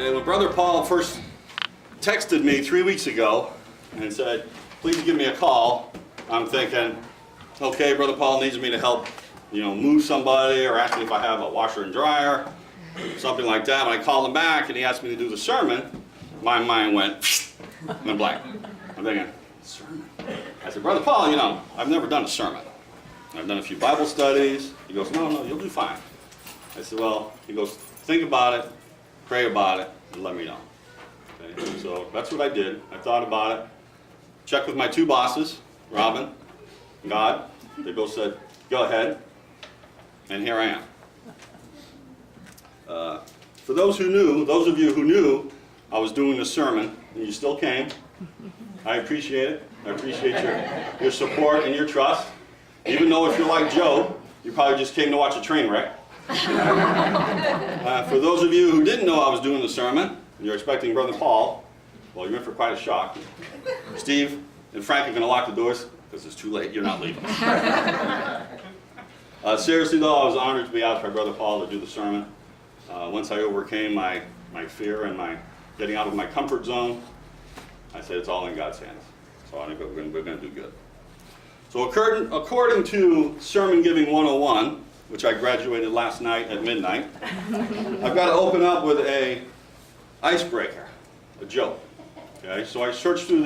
And when Brother Paul first texted me 3 weeks ago and said, please give me a call, I'm thinking, okay, Brother Paul needs me to help, move somebody or ask me if I have a washer and dryer, something like that. When I called him back and he asked me to do the sermon, my mind went blank. I'm thinking, sermon? I said, Brother Paul, I've never done a sermon. I've done a few Bible studies. He goes, no, you'll do fine. I said, well, he goes, think about it, pray about it, and let me know. Okay? So that's what I did. I thought about it, checked with my two bosses, Robin and God. They both said, go ahead, and here I am. For those of you who knew I was doing the sermon, and you still came, I appreciate it. I appreciate your support and your trust. Even though if you're like Joe, you probably just came to watch a train wreck. For those of you who didn't know I was doing the sermon, and you're expecting Brother Paul, well, you're in for quite a shock. Steve and Frank are going to lock the doors because it's too late. You're not leaving. Seriously, though, I was honored to be asked by Brother Paul to do the sermon. Once I overcame my fear and my getting out of my comfort zone, I said it's all in God's hands. So I think we're going to do good. So according to Sermon Giving 101, which I graduated last night at midnight, I've got to open up with a icebreaker, a joke. Okay, so I searched through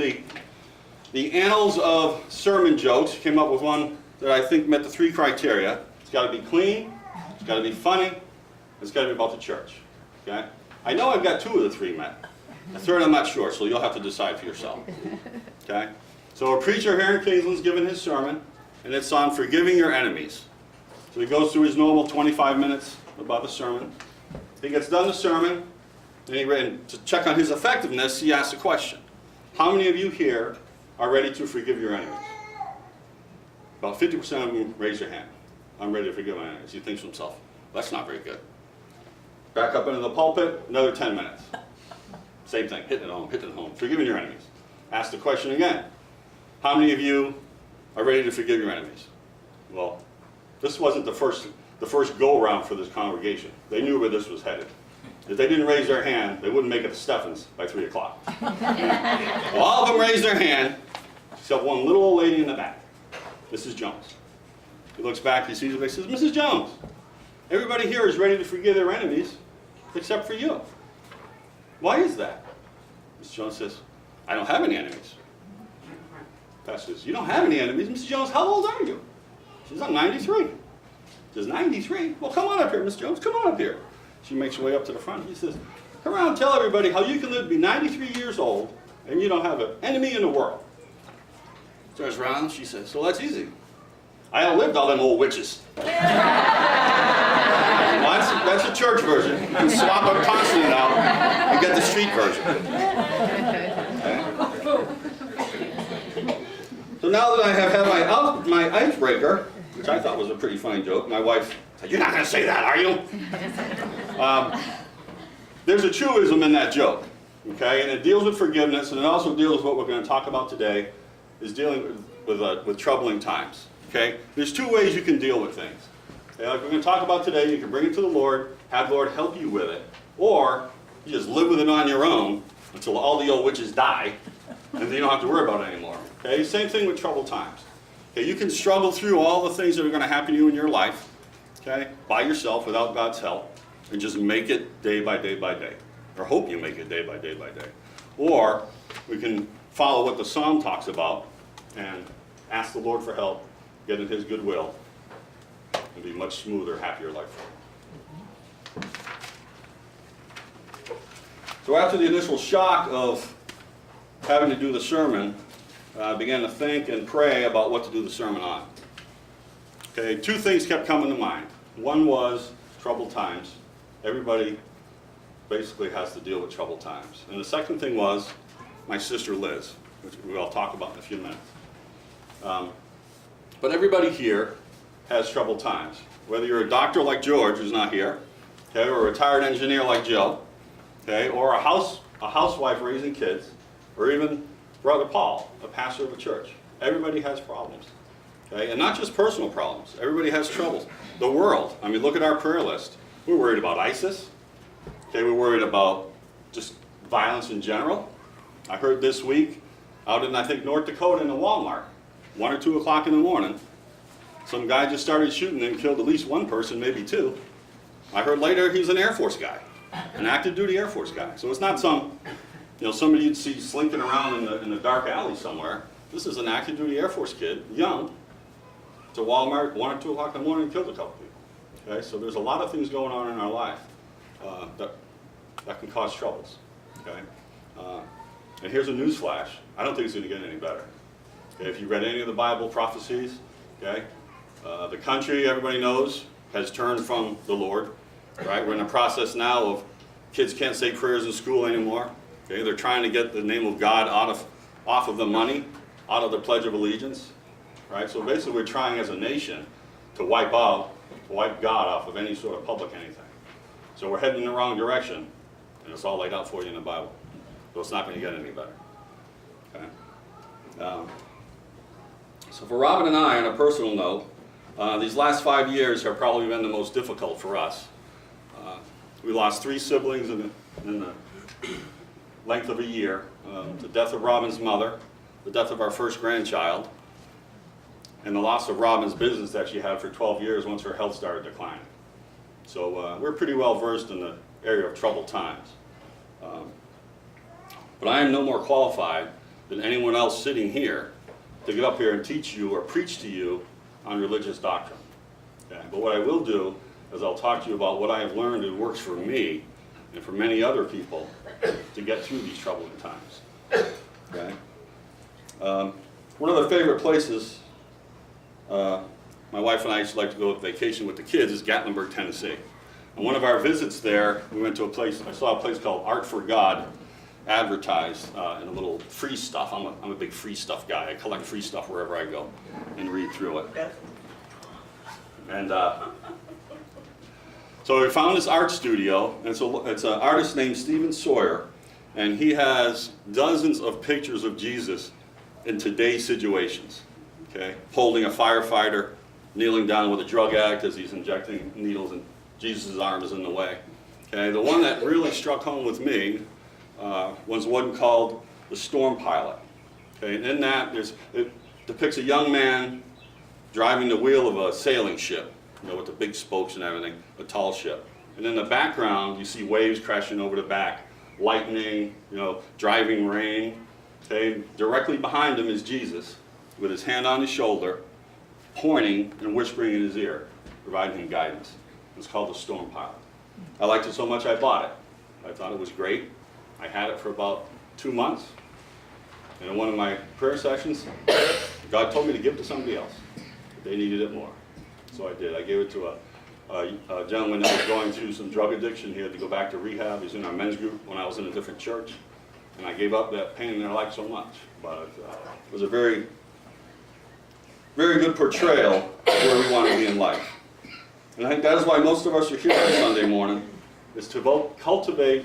the annals of sermon jokes, came up with one that I think met the three criteria. It's got to be clean, it's got to be funny, it's got to be about the church. Okay, I know I've got two of the three met. The third I'm not sure, so you'll have to decide for yourself. Okay, so a preacher here in Kingsland's given his sermon, and it's on forgiving your enemies. So he goes through his normal 25 minutes about the sermon. He gets done the sermon, and to check on his effectiveness, he asks a question. How many of you here are ready to forgive your enemies? About 50% of them raise their hand. I'm ready to forgive my enemies. He thinks to himself, that's not very good. Back up into the pulpit, another 10 minutes. Same thing, hitting it home, forgiving your enemies. Ask the question again. How many of you are ready to forgive your enemies? Well, this wasn't the first go-around for this congregation. They knew where this was headed. If they didn't raise their hand, they wouldn't make it to Stephen's by 3 o'clock. Well, all of them raised their hand, except one little old lady in the back, Mrs. Jones. He looks back, he sees her, he says, Mrs. Jones, everybody here is ready to forgive their enemies, except for you. Why is that? Mrs. Jones says, I don't have any enemies. Pastor says, you don't have any enemies? Mrs. Jones, how old are you? She says, I'm 93. She says, 93? Well, come on up here, Miss Jones, come on up here. She makes her way up to the front. He says, come around and tell everybody how you can live to be 93 years old and you don't have an enemy in the world. She turns around, she says, so that's easy. I outlived all them old witches. Well, that's the church version. You can swap a consonant out and get the street version. Okay. So now that I have had my icebreaker, which I thought was a pretty funny joke, my wife said, you're not going to say that, are you? There's a truism in that joke, okay? And it deals with forgiveness, and it also deals with what we're going to talk about today, is dealing with troubling times, okay? There's two ways you can deal with things. Okay? Like we're going to talk about today, you can bring it to the Lord, have the Lord help you with it, or you just live with it on your own until all the old witches die, and then you don't have to worry about it anymore. Okay? Same thing with troubled times. Okay? You can struggle through all the things that are going to happen to you in your life, okay, by yourself without God's help, and just make it day by day by day, or hope you make it day by day by day. Or we can follow what the Psalm talks about and ask the Lord for help, get in His goodwill, and be much smoother, happier life for Him. So after the initial shock of having to do the sermon, I began to think and pray about what to do the sermon on. Okay, two things kept coming to mind. One was troubled times. Everybody basically has to deal with troubled times. And the second thing was my sister Liz, which we'll talk about in a few minutes. But everybody here has troubled times. Whether you're a doctor like George, who's not here, okay, or a retired engineer like Joe, okay, or a housewife raising kids, or even Brother Paul, a pastor of a church. Everybody has problems. Okay? And not just personal problems. Everybody has troubles. The world, I mean, look at our prayer list. We're worried about ISIS. Okay, we're worried about just violence in general. I heard this week out in, I think, North Dakota in a Walmart, 1 or 2 o'clock in the morning, some guy just started shooting and killed at least one person, maybe 2. I heard later he's an Air Force guy, an active duty Air Force guy. So it's not some, somebody you'd see slinking around in the dark alley somewhere. This is an active duty Air Force kid, young, to Walmart, 1 or 2 o'clock in the morning and killed a couple people. Okay, so there's a lot of things going on in our life that can cause troubles. Okay, and here's a news flash. I don't think it's going to get any better. Okay, if you read any of the Bible prophecies, okay, the country, everybody knows, has turned from the Lord. Right, we're in a process now of kids can't say prayers in school anymore. Okay, they're trying to get the name of God off of the money, out of the Pledge of Allegiance. Right, so basically we're trying as a nation to wipe God off of any sort of public anything. So we're heading in the wrong direction, and it's all laid out for you in the Bible. So it's not going to get any better. Okay. So for Robin and I, on a personal note, these last 5 years have probably been the most difficult for us. We lost 3 siblings in the length of a year. The death of Robin's mother, the death of our first grandchild, and the loss of Robin's business that she had for 12 years once her health started declining. So we're pretty well versed in the area of troubled times. But I am no more qualified than anyone else sitting here to get up here and teach you or preach to you on religious doctrine. Okay? But what I will do is I'll talk to you about what I have learned and works for me and for many other people to get through these troubling times. Okay? One of the favorite places my wife and I used to like to go on vacation with the kids is Gatlinburg, Tennessee. On one of our visits there, we went to a place, I saw a place called Art for God advertised in a little free stuff. I'm a big free stuff guy. I collect free stuff wherever I go and read through it. And so we found this art studio, and it's an artist named Stephen Sawyer, and he has dozens of pictures of Jesus in today's situations. Okay, holding a firefighter, kneeling down with a drug addict as he's injecting needles and Jesus' arm is in the way. Okay, the one that really struck home with me was one called The Storm Pilot. Okay, and in that it depicts a young man driving the wheel of a sailing ship, with the big spokes and everything, a tall ship. And in the background, you see waves crashing over the back, lightning, driving rain. Okay, directly behind him is Jesus, with his hand on his shoulder, pointing and whispering in his ear, providing him guidance. It's called The Storm Pilot. I liked it so much I bought it. I thought it was great. I had it for about 2 months. And in one of my prayer sessions, God told me to give it to somebody else. They needed it more. So I did. I gave it to a gentleman that was going through some drug addiction. He had to go back to rehab. He was in our men's group when I was in a different church. And I gave up that pain in their life so much. But it was a very, very good portrayal of where we want to be in life. And I think that is why most of us are here on Sunday morning, is to cultivate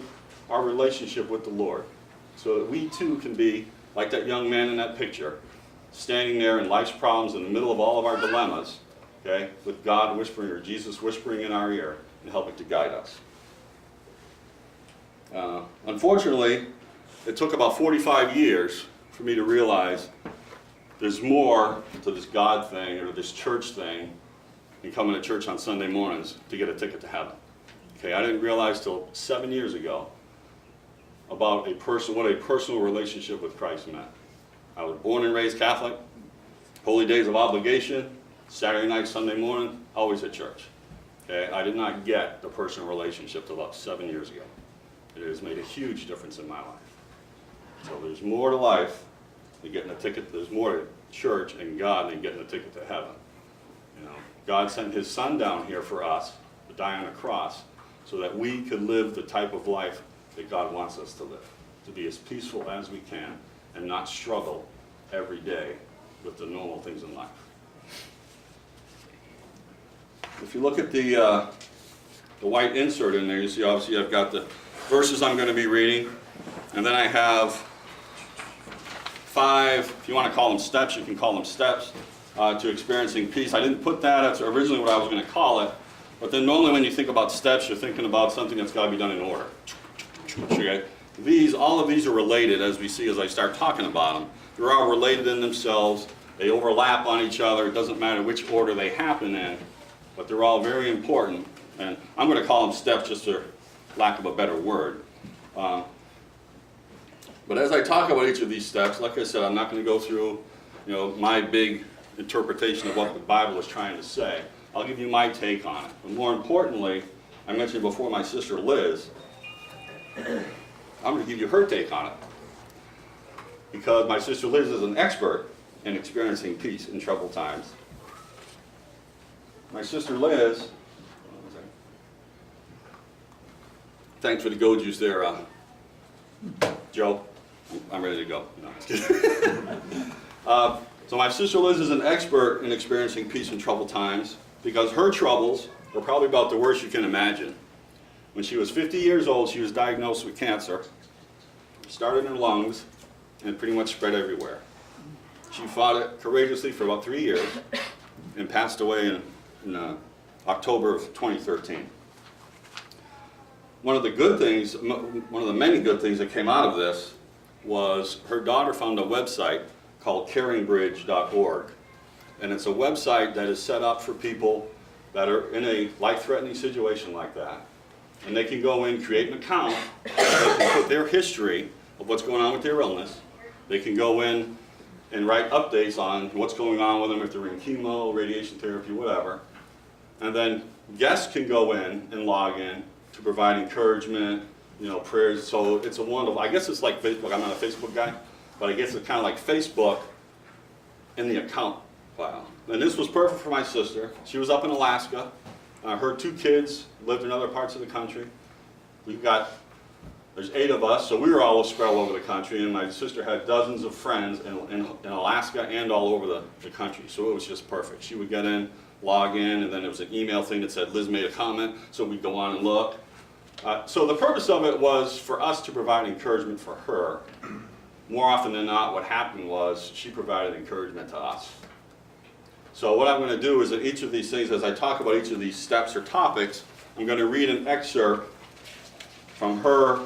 our relationship with the Lord, so that we too can be like that young man in that picture, standing there in life's problems in the middle of all of our dilemmas, okay, with God whispering or Jesus whispering in our ear and helping to guide us. Unfortunately, it took about 45 years for me to realize there's more to this God thing or this church thing than coming to church on Sunday mornings to get a ticket to heaven. Okay, I didn't realize till 7 years ago about what a personal relationship with Christ meant. I was born and raised Catholic, holy days of obligation, Saturday night, Sunday morning, always at church. Okay, I did not get the personal relationship till about 7 years ago. It has made a huge difference in my life. So there's more to life than getting a ticket. There's more to church and God than getting a ticket to heaven. God sent His Son down here for us to die on a cross so that we could live the type of life that God wants us to live, to be as peaceful as we can and not struggle every day with the normal things in life. If you look at the white insert in there, you see obviously I've got the verses I'm going to be reading, and then I have 5, if you want to call them steps, you can call them steps, to experiencing peace. I didn't put that, that's originally what I was going to call it, but then normally when you think about steps, you're thinking about something that's got to be done in order. Okay? all of these are related, as we see as I start talking about them. They're all related in themselves. They overlap on each other. It doesn't matter which order they happen in, but they're all very important. And I'm going to call them steps just for lack of a better word. But as I talk about each of these steps, like I said, I'm not going to go through, my big interpretation of what the Bible is trying to say. I'll give you my take on it. But more importantly, I mentioned before my sister Liz, I'm going to give you her take on it. Because my sister Liz is an expert in experiencing peace in troubled times. My sister Liz, thanks for the go juice there, Joe. I'm ready to go. No, just kidding. So my sister Liz is an expert in experiencing peace in troubled times because her troubles were probably about the worst you can imagine. When she was 50 years old, she was diagnosed with cancer. It started in her lungs and pretty much spread everywhere. She fought it courageously for about 3 years and passed away in October of 2013. One of the many good things that came out of this was her daughter found a website called caringbridge.org. And it's a website that is set up for people that are in a life-threatening situation like that. And they can go in, create an account, they can put their history of what's going on with their illness. They can go in and write updates on what's going on with them, if they're in chemo, radiation therapy, whatever. And then guests can go in and log in to provide encouragement, prayers. So it's a wonderful, I guess it's like Facebook. I'm not a Facebook guy, but I guess it's kind of like Facebook in the account file. And this was perfect for my sister. She was up in Alaska. Her 2 kids lived in other parts of the country. There's 8 of us, so we were all spread all over the country, and my sister had dozens of friends in Alaska and all over the country, so it was just perfect. She would get in, log in, and then there was an email thing that said Liz made a comment, so we'd go on and look. So the purpose of it was for us to provide encouragement for her. More often than not, what happened was she provided encouragement to us. So what I'm going to do is that each of these things, as I talk about each of these steps or topics, I'm going to read an excerpt from her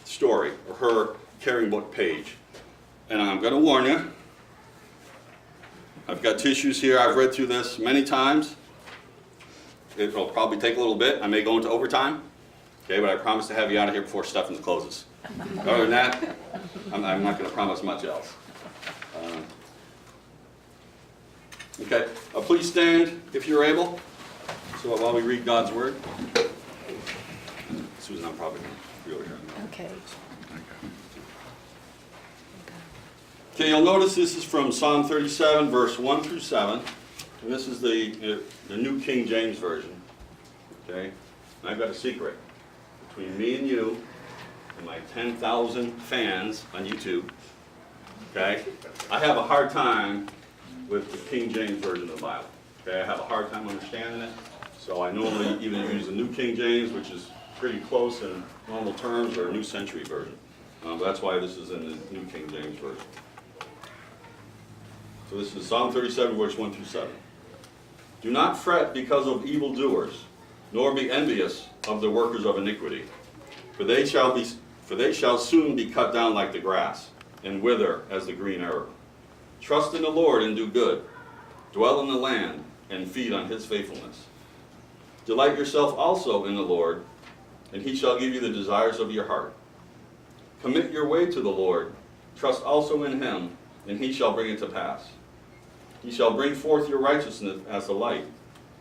story, or her caring book page. And I'm going to warn you, I've got tissues here. I've read through this many times. It will probably take a little bit. I may go into overtime. Okay, but I promise to have you out of here before Stephens closes. Other than that, I'm not going to promise much else. Okay, please stand if you're able. So while we read God's Word. Susan, I'm probably going to be over here. Okay. Okay, you'll notice this is from Psalm 37, verse 1 through 7. And this is the New King James Version. Okay? And I've got a secret between me and you and my 10,000 fans on YouTube. Okay? I have a hard time with the King James Version of the Bible. Okay? I have a hard time understanding it. So I normally either use the New King James, which is pretty close in normal terms, or a New Century Version. But that's why this is in the New King James Version. So this is Psalm 37, verse 1 through 7. Do not fret because of evildoers, nor be envious of the workers of iniquity. For they shall soon be cut down like the grass, and wither as the green herb. Trust in the Lord and do good. Dwell in the land and feed on his faithfulness. Delight yourself also in the Lord, and he shall give you the desires of your heart. Commit your way to the Lord. Trust also in him, and he shall bring it to pass. He shall bring forth your righteousness as the light,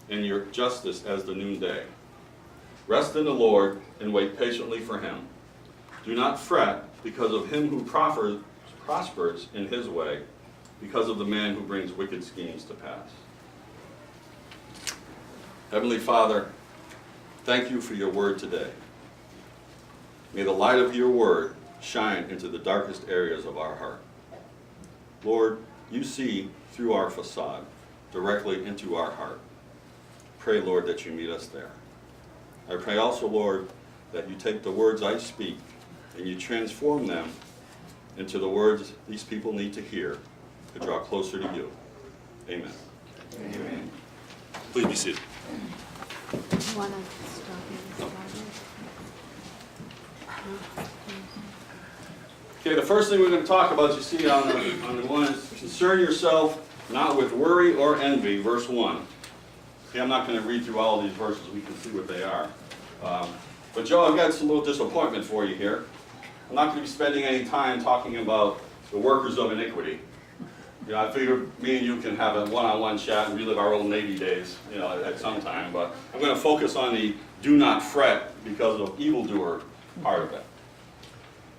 and your justice as the noonday. Rest in the Lord, and wait patiently for him. Do not fret because of him who prospers in his way, because of the man who brings wicked schemes to pass. Heavenly Father, thank you for your word today. May the light of your word shine into the darkest areas of our heart. Lord, you see through our facade, directly into our heart. Pray, Lord, that you meet us there. I pray also, Lord, that you take the words I speak and you transform them into the words these people need to hear to draw closer to you. Amen. Amen. Please be seated. You want to start in this Okay, the first thing we're going to talk about, you see on the one, is concern yourself not with worry or envy, verse 1. Okay, I'm not going to read through all of these verses. We can see what they are. But Joe, I've got some little disappointment for you here. I'm not going to be spending any time talking about the workers of iniquity. You know, I figured me and you can have a one-on-one chat and relive our old Navy days, you know, at some time. But I'm going to focus on the do not fret because of evildoer part of it.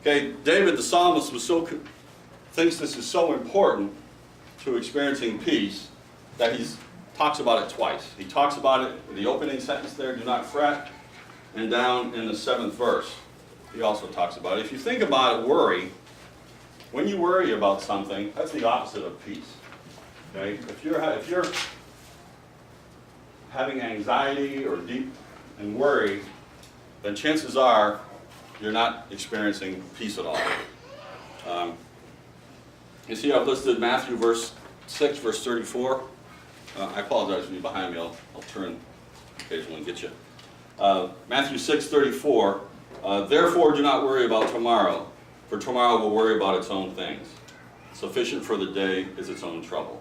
Okay, David the psalmist thinks this is so important to experiencing peace that he talks about it twice. He talks about it in the opening sentence there, do not fret, and down in the 7th verse, he also talks about it. If you think about it, worry, when you worry about something, that's the opposite of peace. Okay, if you're having anxiety or deep and worry, then chances are you're not experiencing peace at all. You see, I've listed Matthew 6, verse 34. I apologize for you behind me. I'll turn occasionally and get you. Matthew 6:34. Therefore, do not worry about tomorrow, for tomorrow will worry about its own things. Sufficient for the day is its own trouble.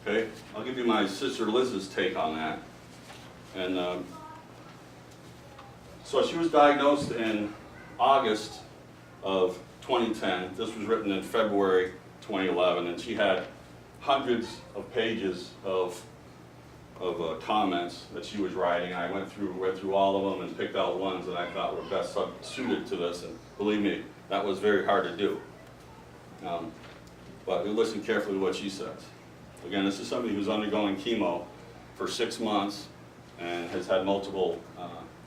Okay, I'll give you my sister Liz's take on that. And so she was diagnosed in August of 2010. This was written in February 2011, and she had hundreds of pages of comments that she was writing. I read through all of them and picked out ones that I thought were best suited to this, and believe me, that was very hard to do. But we listen carefully to what she says. Again, this is somebody who's undergoing chemo for 6 months and has had multiple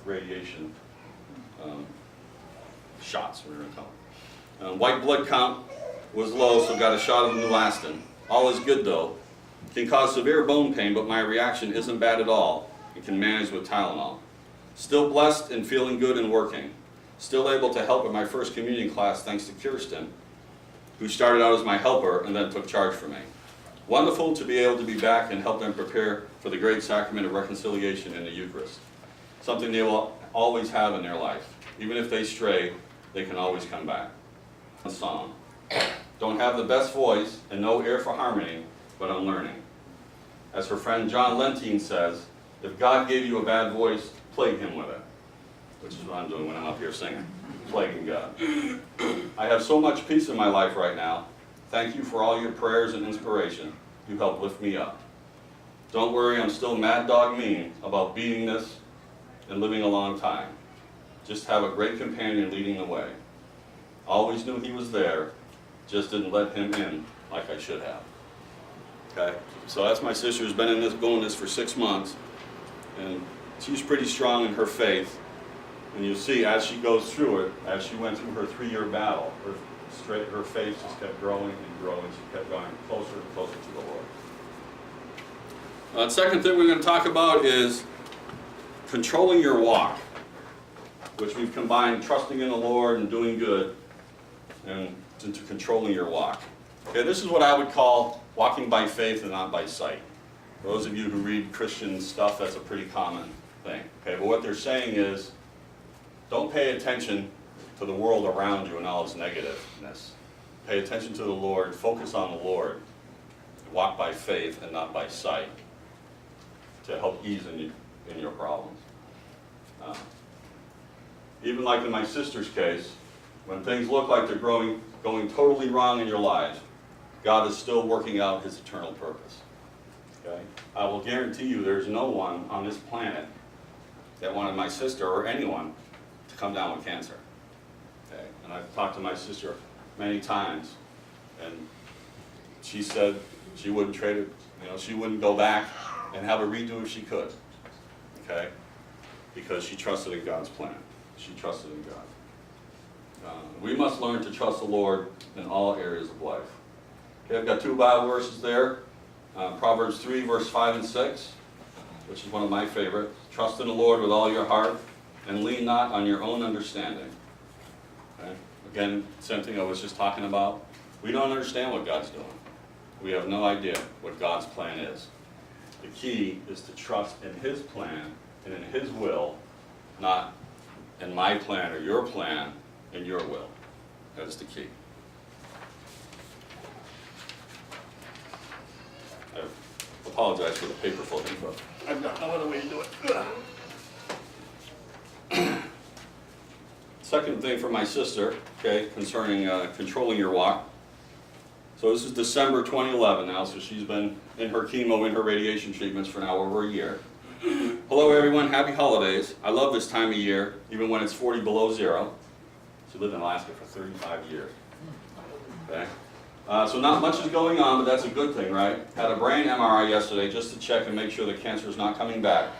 radiation shots, we're going to call it. White blood count was low, so got a shot of Neulasta. All is good though. Can cause severe bone pain, but my reaction isn't bad at all. It can manage with Tylenol. Still blessed and feeling good and working. Still able to help at my first communion class thanks to Kirsten, who started out as my helper and then took charge for me. Wonderful to be able to be back and help them prepare for the great sacrament of reconciliation in the Eucharist. Something they will always have in their life. Even if they stray, they can always come back. A song. Don't have the best voice and no ear for harmony, but I'm learning. As her friend John Lentine says, if God gave you a bad voice, plague him with it. Which is what I'm doing when I'm up here singing. Plaguing God. I have so much peace in my life right now. Thank you for all your prayers and inspiration. You help lift me up. Don't worry, I'm still mad dog mean about beating this and living a long time. Just have a great companion leading the way. Always knew he was there, just didn't let him in like I should have. Okay, so that's my sister who's been in this, going this for 6 months, and she's pretty strong in her faith. And you'll see as she goes through it, as she went through her 3-year battle, her faith just kept growing and growing. She kept going closer and closer to the Lord. The second thing we're going to talk about is controlling your walk, which we've combined trusting in the Lord and doing good and into controlling your walk. Okay, this is what I would call walking by faith and not by sight. For those of you who read Christian stuff, that's a pretty common thing. Okay, but what they're saying is, don't pay attention to the world around you and all its negativeness. Pay attention to the Lord, focus on the Lord, walk by faith and not by sight to help ease in your problems. Even like in my sister's case, when things look like they're going totally wrong in your lives, God is still working out his eternal purpose. Okay? I will guarantee you there's no one on this planet that wanted my sister or anyone to come down with cancer. Okay? And I've talked to my sister many times, and she said she wouldn't trade it, she wouldn't go back and have a redo if she could. Okay? Because she trusted in God's plan. She trusted in God. We must learn to trust the Lord in all areas of life. Okay, I've got 2 Bible verses there. Proverbs 3, verse 5 and 6, which is one of my favorites. Trust in the Lord with all your heart, and lean not on your own understanding. Okay? Again, same thing I was just talking about. We don't understand what God's doing. We have no idea what God's plan is. The key is to trust in his plan and in his will, not in my plan or your plan and your will. That is the key. I apologize for the paper flipping, but I've got no other way to do it. Second thing for my sister, okay, concerning controlling your walk. So this is December 2011 now, so she's been in her chemo and her radiation treatments for now over a year. Hello everyone, happy holidays. I love this time of year, even when it's 40 below zero. She lived in Alaska for 35 years. Okay. So not much is going on, but that's a good thing, right? Had a brain MRI yesterday just to check and make sure the cancer is not coming back.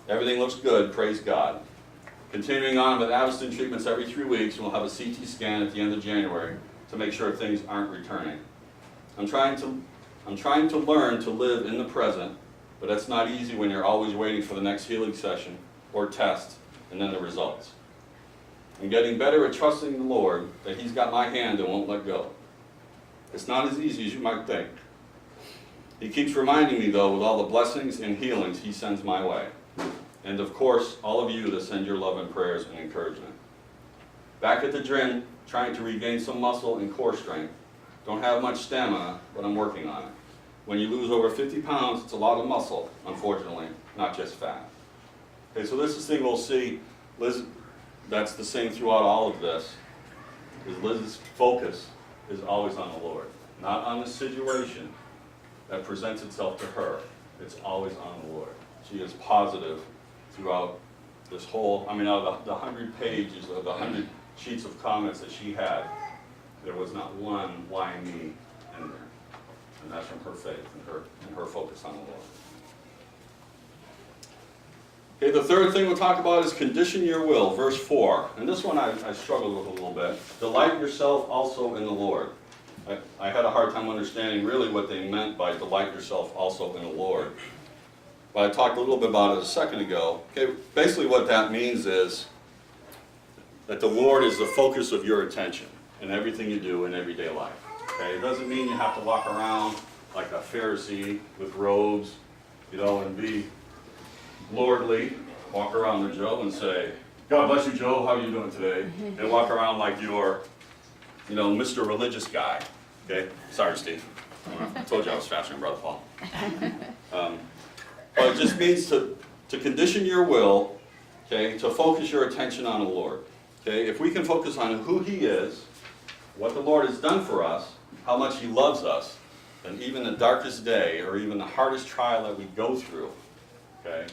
Everything looks good, praise God. Continuing on with Avastin treatments every 3 weeks, and we'll have a CT scan at the end of January to make sure things aren't returning. I'm trying to learn to live in the present, but that's not easy when you're always waiting for the next healing session or test and then the results. I'm getting better at trusting the Lord that He's got my hand and won't let go. It's not as easy as you might think. He keeps reminding me, though, with all the blessings and healings He sends my way. And of course, all of you that send your love and prayers and encouragement. Back at the gym, trying to regain some muscle and core strength. Don't have much stamina, but I'm working on it. When you lose over 50 pounds, it's a lot of muscle, unfortunately, not just fat. Okay, so this is the thing we'll see. Liz, that's the same throughout all of this, is Liz's focus is always on the Lord, not on the situation that presents itself to her. It's always on the Lord. She is positive throughout this whole, out of the 100 pages, of the 100 sheets of comments that she had, there was not one why me in there. And that's from her faith and her focus on the Lord. Okay, the third thing we'll talk about is condition your will, verse 4. And this one I struggled with a little bit. Delight yourself also in the Lord. I had a hard time understanding really what they meant by delight yourself also in the Lord. But I talked a little bit about it a second ago. Okay, basically what that means is that the Lord is the focus of your attention in everything you do in everyday life. Okay, it doesn't mean you have to walk around like a Pharisee with robes, and be lordly, walk around to Joe and say, God bless you, Joe, how are you doing today? And walk around like you're, Mr. Religious Guy. Okay? Sorry, Steve. I told you I was faster than Brother Paul. But it just means to condition your will, okay, to focus your attention on the Lord. Okay? If we can focus on who He is, what the Lord has done for us, how much He loves us, then even the darkest day or even the hardest trial that we go through, okay,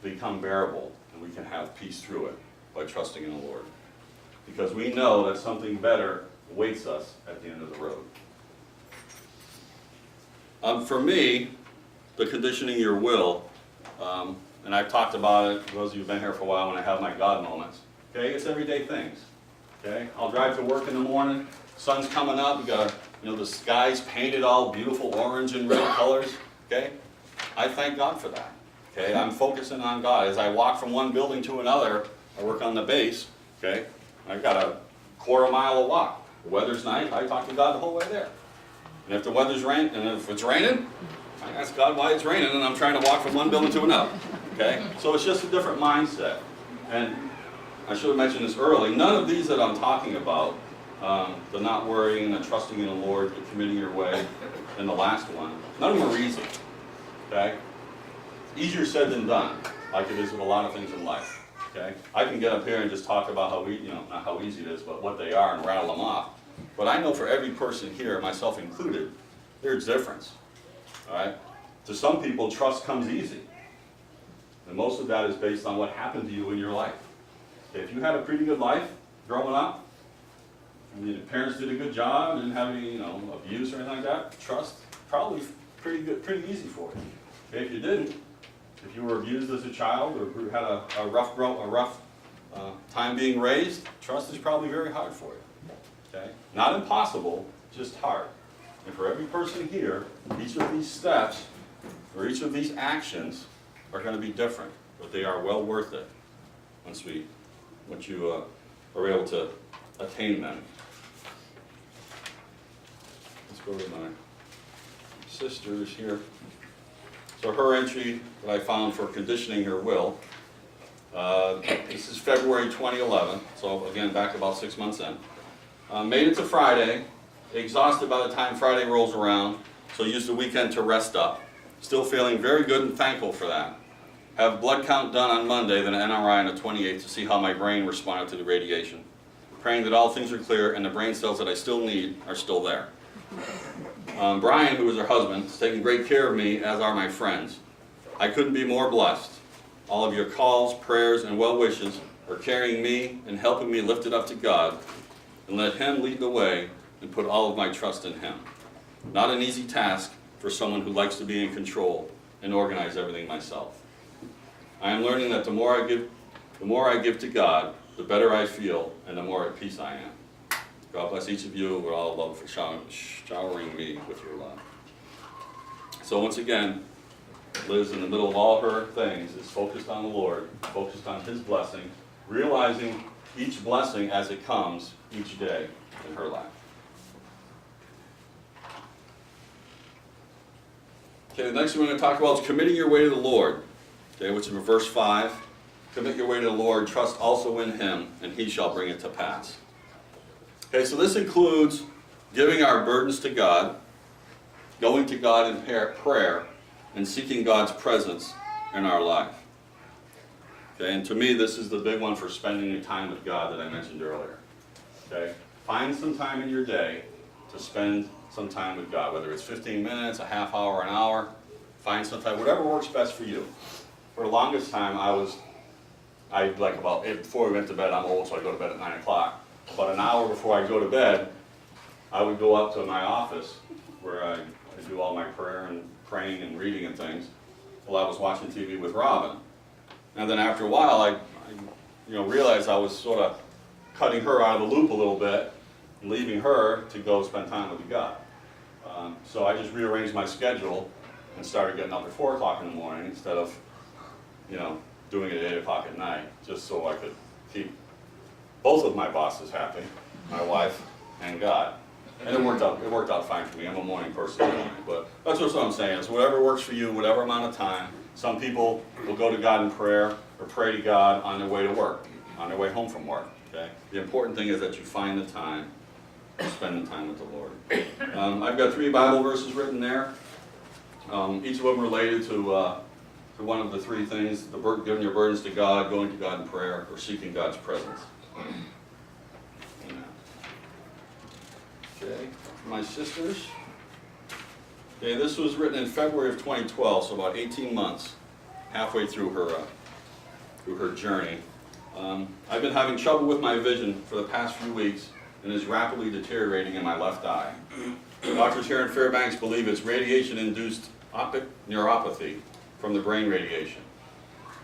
become bearable, and we can have peace through it by trusting in the Lord. Because we know that something better awaits us at the end of the road. For me, the conditioning your will, and I've talked about it, those of you who've been here for a while, when I have my God moments. Okay, it's everyday things. Okay, I'll drive to work in the morning, sun's coming up, you got the sky's painted all beautiful orange and red colors. Okay, I thank God for that. Okay, I'm focusing on God. As I walk from one building to another, I work on the base. Okay, I've got a quarter mile of walk. The weather's nice, I talk to God the whole way there. And if the weather's raining, and if it's raining, I ask God why it's raining, and I'm trying to walk from one building to another. Okay, so it's just a different mindset. And I should have mentioned this early. None of these that I'm talking about, the not worrying, the trusting in the Lord, the committing your way, and the last one, none of them are easy. Okay, easier said than done, like it is with a lot of things in life. Okay, I can get up here and just talk about how not how easy it is, but what they are and rattle them off. But I know for every person here, myself included, there's difference. All right, to some people, trust comes easy, and most of that is based on what happened to you in your life. If you had a pretty good life growing up, and your parents did a good job, didn't have any abuse or anything like that, trust probably pretty good, pretty easy for you. Okay, if you didn't, if you were abused as a child or had a rough time being raised, trust is probably very hard for you. Okay, not impossible, just hard. And for every person here, each of these steps or each of these actions are going to be different, but they are well worth it once you are able to attain them. Let's go to my sisters here. So her entry that I found for conditioning her will, This is February 2011, so again, back about 6 months in. Made it to Friday, exhausted by the time Friday rolls around, so used the weekend to rest up. Still feeling very good and thankful for that. Have blood count done on Monday, then an MRI on the 28th to see how my brain responded to the radiation. Praying that all things are clear and the brain cells that I still need are still there. Brian, who is her husband, is taking great care of me, as are my friends. I couldn't be more blessed. All of your calls, prayers, and well wishes are carrying me and helping me lift it up to God and let Him lead the way and put all of my trust in Him. Not an easy task for someone who likes to be in control and organize everything myself. I am learning that the more I give to God, the better I feel and the more at peace I am. God bless each of you with all love for showering me with your love. So once again, Liz, in the middle of all her things, is focused on the Lord, focused on His blessing, realizing each blessing as it comes each day in her life. Okay, the next thing we're going to talk about is committing your way to the Lord, okay, which is in verse 5. Commit your way to the Lord, trust also in Him, and He shall bring it to pass. Okay, so this includes giving our burdens to God, going to God in prayer, and seeking God's presence in our life. Okay, and to me, this is the big one for spending the time with God that I mentioned earlier. Okay, find some time in your day to spend some time with God, whether it's 15 minutes, a half hour, an hour. Find some time, whatever works best for you. For the longest time, before we went to bed, I'm old, so I go to bed at 9 o'clock. About an hour before I go to bed, I would go up to my office where I do all my prayer and praying and reading and things while I was watching TV with Robin. And then after a while, I realized I was sort of cutting her out of the loop a little bit and leaving her to go spend time with God. So I just rearranged my schedule and started getting up at 4 o'clock in the morning instead of, doing it at 8 o'clock at night, just so I could keep both of my bosses happy, my wife and God. And it worked out fine for me. I'm a morning person anyway, but that's what I'm saying. It's whatever works for you, whatever amount of time. Some people will go to God in prayer or pray to God on their way to work, on their way home from work. Okay. The important thing is that you find the time to spend the time with the Lord. I've got 3 Bible verses written there. Each of them related to one of the 3 things: giving your burdens to God, going to God in prayer, or seeking God's presence. Okay, my sisters. Okay, this was written in February of 2012, so about 18 months, halfway through her journey. I've been having trouble with my vision for the past few weeks and is rapidly deteriorating in my left eye. Doctors here in Fairbanks believe it's radiation-induced optic neuropathy from the brain radiation,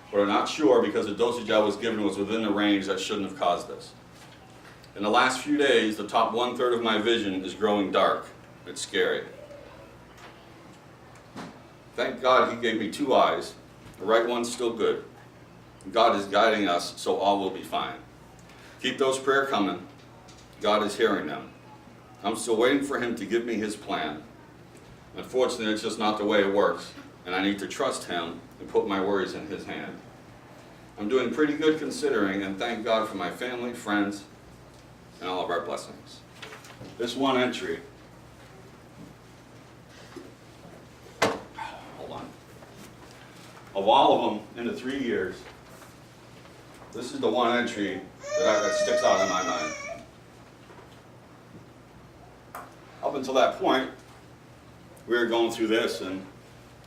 but are not sure because the dosage I was given was within the range that shouldn't have caused this. In the last few days, the top 1/3 of my vision is growing dark. It's scary. Thank God He gave me 2 eyes. The right one's still good. God is guiding us, so all will be fine. Keep those prayers coming. God is hearing them. I'm still waiting for Him to give me His plan. Unfortunately, it's just not the way it works, and I need to trust Him and put my worries in His hand. I'm doing pretty good considering, and thank God for my family, friends, and all of our blessings. This one entry, hold on, of all of them in the 3 years, this is the one entry that sticks out in my mind. Up until that point, we were going through this, and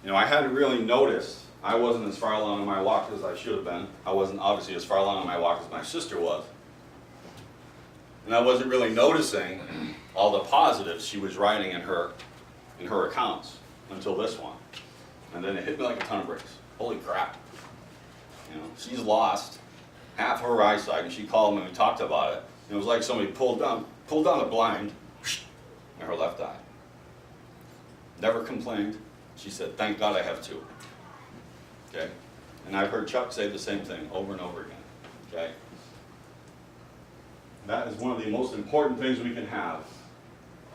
I hadn't really noticed. I wasn't as far along in my walk as I should have been. I wasn't obviously as far along in my walk as my sister was. And I wasn't really noticing all the positives she was writing in her accounts until this one. And then it hit me like a ton of bricks. Holy crap. She's lost half her eyesight, and she called me and we talked about it. And it was like somebody pulled down the blind in her left eye. Never complained. She said, thank God I have 2. Okay? And I've heard Chuck say the same thing over and over again. Okay? That is one of the most important things we can have,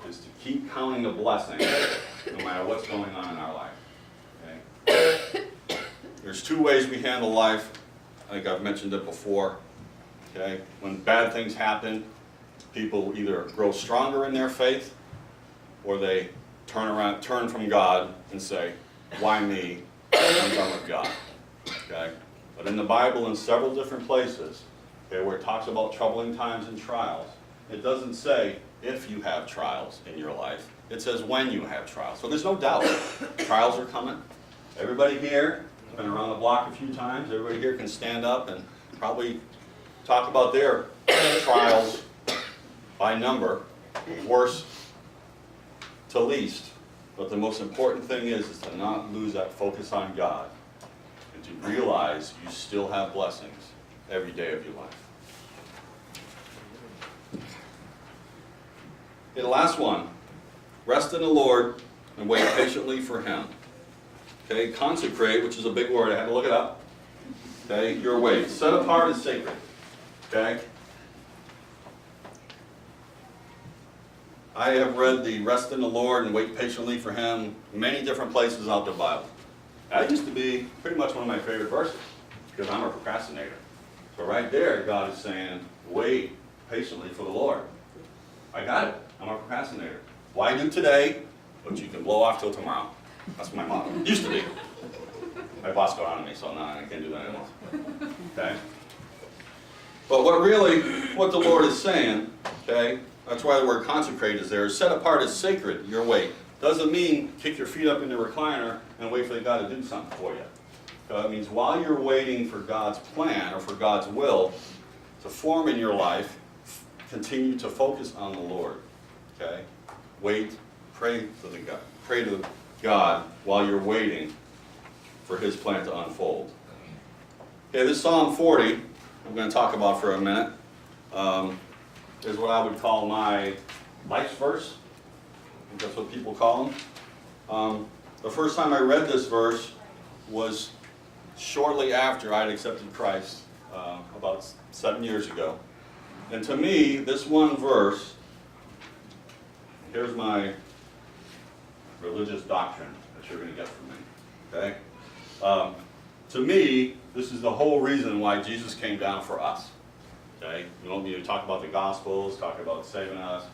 is to keep counting the blessing no matter what's going on in our life. Okay? There's 2 ways we handle life think I've mentioned it before. Okay? When bad things happen, people either grow stronger in their faith, or they turn from God and say, why me? I'm done with God. Okay? But in the Bible, in several different places, okay, where it talks about troubling times and trials, it doesn't say if you have trials in your life. It says when you have trials. So there's no doubt trials are coming. Everybody here has been around the block a few times. Everybody here can stand up and probably talk about their trials by number, worst to least. But the most important thing is to not lose that focus on God and to realize you still have blessings every day of your life. Okay, the last one. Rest in the Lord and wait patiently for Him. Okay, consecrate, which is a big word. I had to look it up. Okay, your wait. Set apart is sacred. Okay? I have read the rest in the Lord and wait patiently for Him many different places out the Bible. That used to be pretty much one of my favorite verses because I'm a procrastinator. So right there, God is saying, wait patiently for the Lord. I got it. I'm a procrastinator. Why do today, but you can blow off till tomorrow. That's my motto. Used to be. My boss got on me, so now I can't do that anymore. Okay? But what the Lord is saying, okay, that's why the word consecrate is there. Set apart is sacred, your wait. Doesn't mean kick your feet up in the recliner and wait for God to do something for you. It means while you're waiting for God's plan or for God's will to form in your life, continue to focus on the Lord. Okay? Wait, pray to God while you're waiting for His plan to unfold. Okay, this Psalm 40, I'm going to talk about for a minute, is what I would call my life's verse. I think that's what people call them. The first time I read this verse was shortly after I had accepted Christ, about 7 years ago. And to me, this one verse, here's my religious doctrine that you're going to get from me. Okay? To me, this is the whole reason why Jesus came down for us. Okay? You want me to talk about the Gospels, talk about saving us.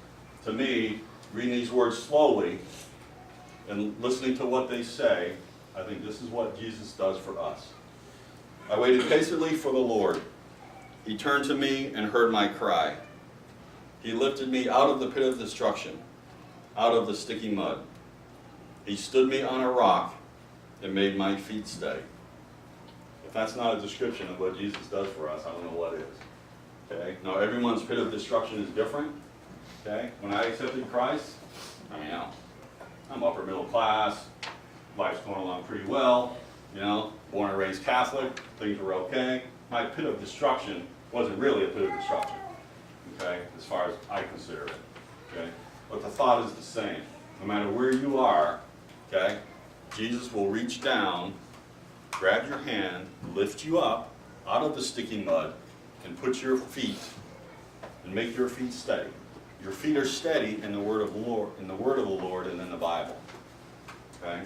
To me, reading these words slowly and listening to what they say, I think this is what Jesus does for us. I waited patiently for the Lord. He turned to me and heard my cry. He lifted me out of the pit of destruction, out of the sticky mud. He stood me on a rock and made my feet steady. If that's not a description of what Jesus does for us, I don't know what is. Okay? Now, everyone's pit of destruction is different. Okay? When I accepted Christ, I'm upper middle class, life's going along pretty well, born and raised Catholic, things were okay. My pit of destruction wasn't really a pit of destruction, okay, as far as I consider it, okay? But the thought is the same. No matter where you are, okay, Jesus will reach down, grab your hand, lift you up out of the sticky mud, and put your feet, and make your feet steady. Your feet are steady in the word of the Lord, and in the Bible, okay?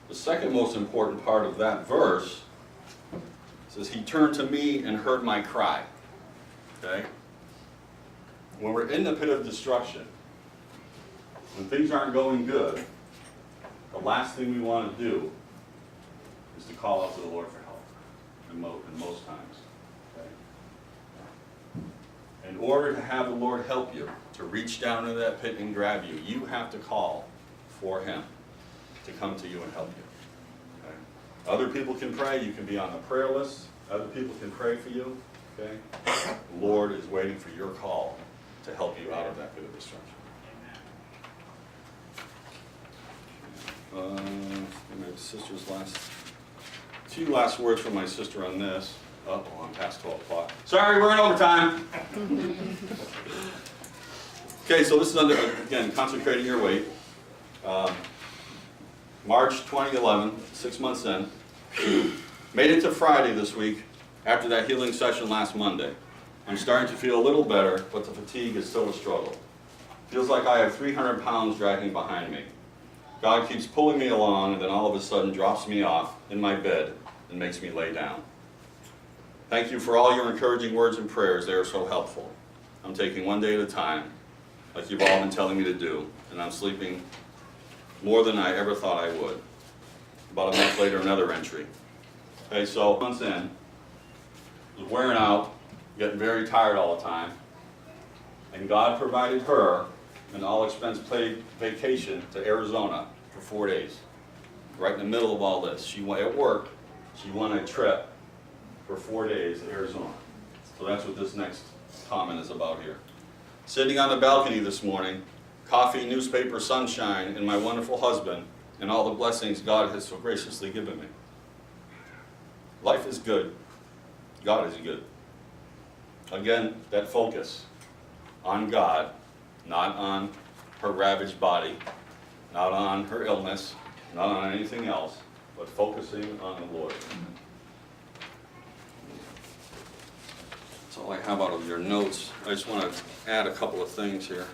The second most important part of that verse says, He turned to me and heard my cry. Okay? When we're in the pit of destruction, when things aren't going good, the last thing we want to do is to call out to the Lord for help, in most times. Okay? In order to have the Lord help you, to reach down into that pit and grab you, you have to call for Him to come to you and help you. Okay? Other people can pray. You can be on the prayer list. Other people can pray for you. Okay? The Lord is waiting for your call to help you out of that pit of destruction. My sister's few last words from my sister on this. Oh, I'm past 12 o'clock. Sorry, we're in overtime. Okay, so this is again, consecrating your weight. March 2011, 6 months in. Made it to Friday this week after that healing session last Monday. I'm starting to feel a little better, but the fatigue is still a struggle. Feels like I have 300 pounds dragging behind me. God keeps pulling me along and then all of a sudden drops me off in my bed and makes me lay down. Thank you for all your encouraging words and prayers. They are so helpful. I'm taking one day at a time, like you've all been telling me to do, and I'm sleeping more than I ever thought I would. About a month later, another entry. Okay, so months in, was wearing out, getting very tired all the time, and God provided her an all-expense paid vacation to Arizona for 4 days. Right in the middle of all this. She went at work, she won a trip for 4 days to Arizona. So that's what this next comment is about here. Sitting on the balcony this morning, coffee, newspaper, sunshine, and my wonderful husband, and all the blessings God has so graciously given me. Life is good. God is good. Again, that focus on God, not on her ravaged body, not on her illness, not on anything else, but focusing on the Lord. That's all I have out of your notes. I just want to add a couple of things here.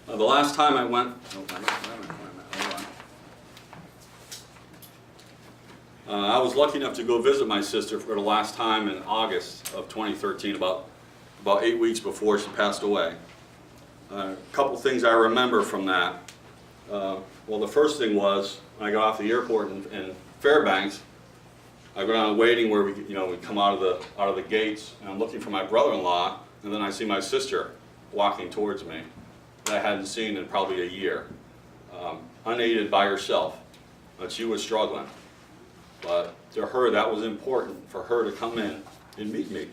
The last time I went, I was lucky enough to go visit my sister for the last time in August of 2013, about 8 weeks before she passed away. A couple things I remember from that. Well, the first thing was when I got off the airport in Fairbanks, I go down waiting where we come out of the gates, and I'm looking for my brother-in-law, and then I see my sister walking towards me that I hadn't seen in probably a year, unaided by herself, but she was struggling. But to her, that was important for her to come in and meet me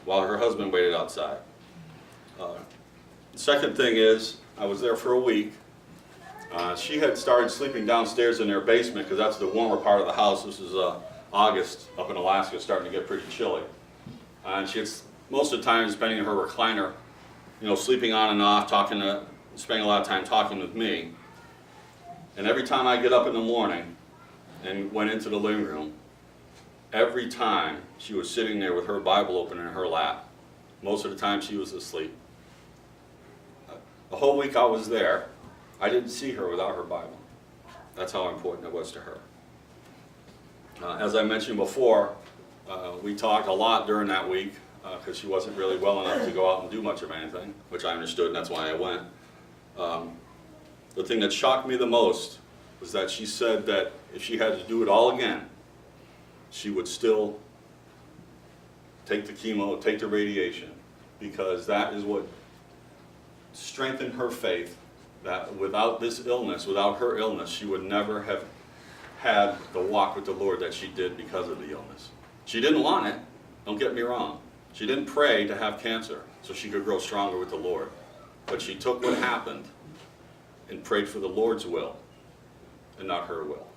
while her husband waited outside. The second thing is, I was there for a week. She had started sleeping downstairs in their basement because that's the warmer part of the house. This is August up in Alaska, it's starting to get pretty chilly. And she had most of the time spending in her recliner, sleeping on and off, spending a lot of time talking with me. And every time I get up in the morning and went into the living room, every time she was sitting there with her Bible open in her lap. Most of the time she was asleep. The whole week I was there, I didn't see her without her Bible. That's how important it was to her. As I mentioned before, we talked a lot during that week because she wasn't really well enough to go out and do much of anything, which I understood, and that's why I went. The thing that shocked me the most was that she said that if she had to do it all again, she would still take the chemo, take the radiation, because that is what strengthened her faith, that without this illness, without her illness, she would never have had the walk with the Lord that she did because of the illness. She didn't want it, don't get me wrong. She didn't pray to have cancer so she could grow stronger with the Lord. But she took what happened and prayed for the Lord's will and not her will.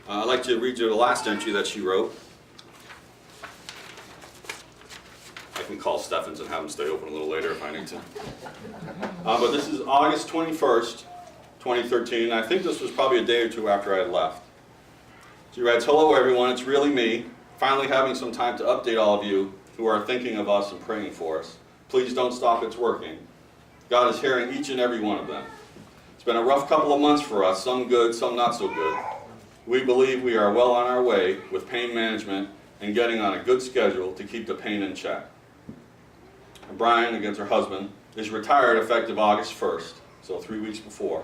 I'd like to read you the last entry that she wrote. I can call Steffens and have him stay open a little later if I need to. But this is August 21st, 2013. I think this was probably a day or two after I had left. She writes, "Hello everyone, it's really me. Finally having some time to update all of you who are thinking of us and praying for us. Please don't stop, it's working. God is hearing each and every one of them. It's been a rough couple of months for us, some good, some not so good. We believe we are well on our way with pain management and getting on a good schedule to keep the pain in check. Brian, against her husband, is retired effective August 1st, so 3 weeks before,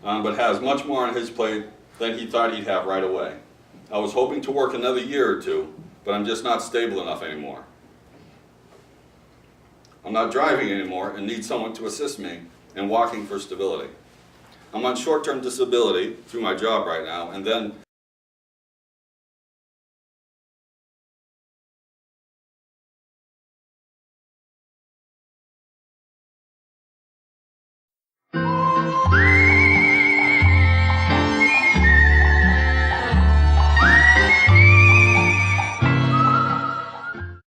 but has much more on his plate than he thought he'd have right away. I was hoping to work another year or two, but I'm just not stable enough anymore. I'm not driving anymore and need someone to assist me in walking for stability. I'm on short-term disability through my job right now, and then